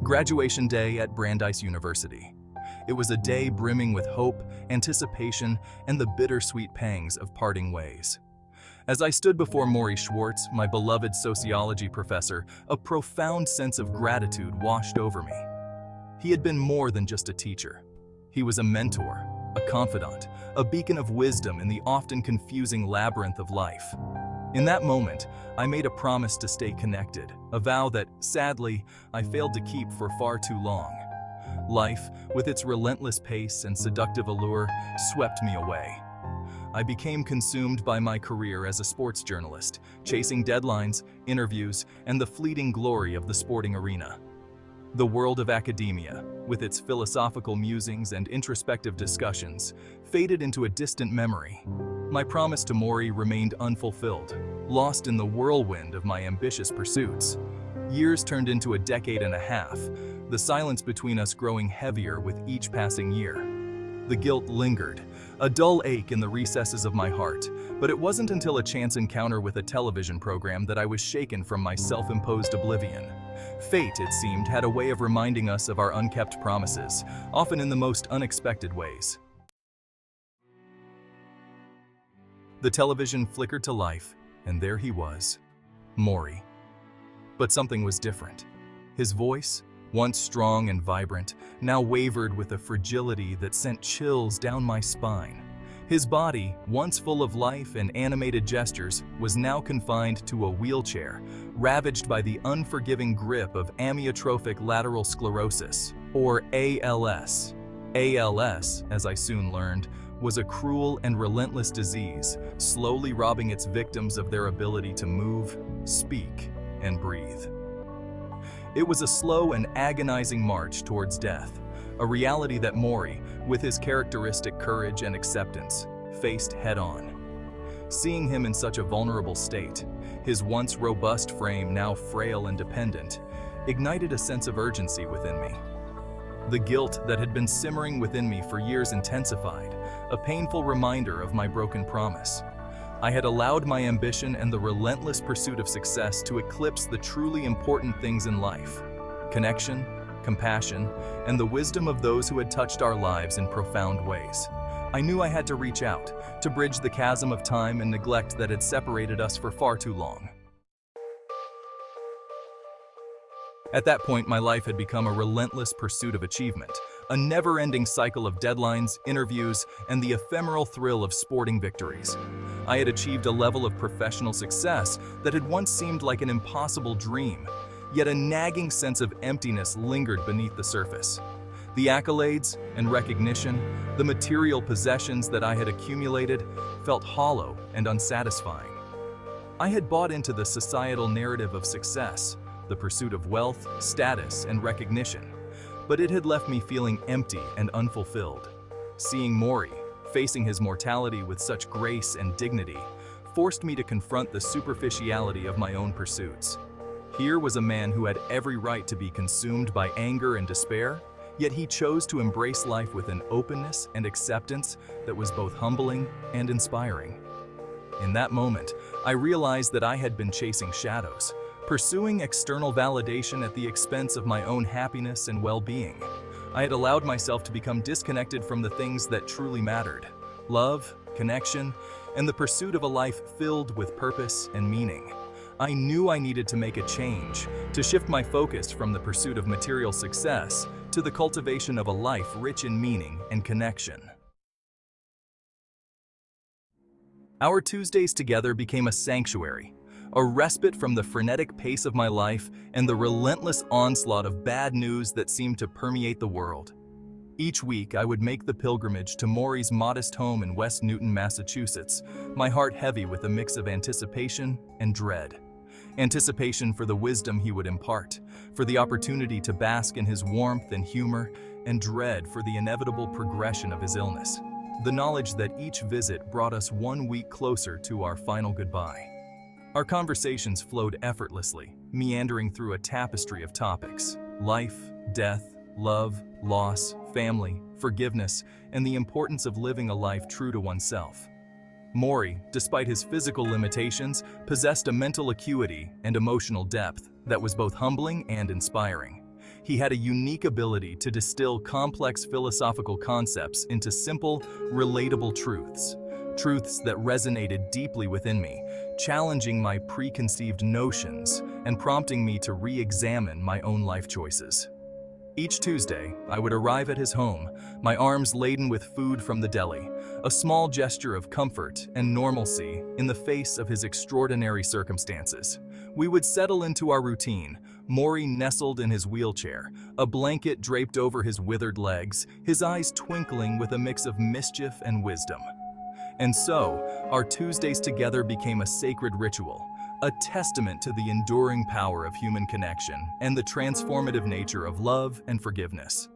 Graduation day at Brandeis University. It was a day brimming with hope, anticipation, and the bittersweet pangs of parting ways. As I stood before Morrie Schwartz, my beloved sociology professor, a profound sense of gratitude washed over me. He had been more than just a teacher. He was a mentor, a confidant, a beacon of wisdom in the often confusing labyrinth of life. In that moment, I made a promise to stay connected, a vow that, sadly, I failed to keep for far too long. Life, with its relentless pace and seductive allure, swept me away. I became consumed by my career as a sports journalist, chasing deadlines, interviews, and the fleeting glory of the sporting arena. The world of academia, with its philosophical musings and introspective discussions, faded into a distant memory. My promise to Morrie remained unfulfilled, lost in the whirlwind of my ambitious pursuits. Years turned into a decade and a half, the silence between us growing heavier with each passing year. The guilt lingered, a dull ache in the recesses of my heart, but it wasn't until a chance encounter with a television program that I was shaken from my self-imposed oblivion. Fate, it seemed, had a way of reminding us of our unkept promises, often in the most unexpected ways. The television flickered to life, and there he was, Morrie. But something was different. His voice, once strong and vibrant, now wavered with a fragility that sent chills down my spine. His body, once full of life and animated gestures, was now confined to a wheelchair, ravaged by the unforgiving grip of amyotrophic lateral sclerosis, or ALS. ALS, as I soon learned, was a cruel and relentless disease, slowly robbing its victims of their ability to move, speak, and breathe. It was a slow and agonizing march towards death, a reality that Morrie, with his characteristic courage and acceptance, faced head-on. Seeing him in such a vulnerable state, his once robust frame now frail and dependent, ignited a sense of urgency within me. The guilt that had been simmering within me for years intensified, a painful reminder of my broken promise. I had allowed my ambition and the relentless pursuit of success to eclipse the truly important things in life: connection, compassion, and the wisdom of those who had touched our lives in profound ways. I knew I had to reach out, to bridge the chasm of time and neglect that had separated us for far too long. At that point, my life had become a relentless pursuit of achievement, a never-ending cycle of deadlines, interviews, and the ephemeral thrill of sporting victories. I had achieved a level of professional success that had once seemed like an impossible dream, yet a nagging sense of emptiness lingered beneath the surface. The accolades and recognition, the material possessions that I had accumulated, felt hollow and unsatisfying. I had bought into the societal narrative of success, the pursuit of wealth, status, and recognition, but it had left me feeling empty and unfulfilled. Seeing Morrie, facing his mortality with such grace and dignity, forced me to confront the superficiality of my own pursuits. Here was a man who had every right to be consumed by anger and despair, yet he chose to embrace life with an openness and acceptance that was both humbling and inspiring. In that moment, I realized that I had been chasing shadows, pursuing external validation at the expense of my own happiness and well-being. I had allowed myself to become disconnected from the things that truly mattered: love, connection, and the pursuit of a life filled with purpose and meaning. I knew I needed to make a change, to shift my focus from the pursuit of material success to the cultivation of a life rich in meaning and connection. Our Tuesdays together became a sanctuary, a respite from the frenetic pace of my life and the relentless onslaught of bad news that seemed to permeate the world. Each week, I would make the pilgrimage to Morrie's modest home in West Newton, Massachusetts, my heart heavy with a mix of anticipation and dread. Anticipation for the wisdom he would impart, for the opportunity to bask in his warmth and humor, and dread for the inevitable progression of his illness. The knowledge that each visit brought us 1 week closer to our final goodbye. Our conversations flowed effortlessly, meandering through a tapestry of topics: life, death, love, loss, family, forgiveness, and the importance of living a life true to oneself. Morrie, despite his physical limitations, possessed a mental acuity and emotional depth that was both humbling and inspiring. He had a unique ability to distill complex philosophical concepts into simple, relatable truths. Truths that resonated deeply within me, challenging my preconceived notions and prompting me to re-examine my own life choices. Each Tuesday, I would arrive at his home, my arms laden with food from the deli, a small gesture of comfort and normalcy in the face of his extraordinary circumstances. We would settle into our routine, Morrie nestled in his wheelchair, a blanket draped over his withered legs, his eyes twinkling with a mix of mischief and wisdom. And so, our Tuesdays together became a sacred ritual, a testament to the enduring power of human connection and the transformative nature of love and forgiveness.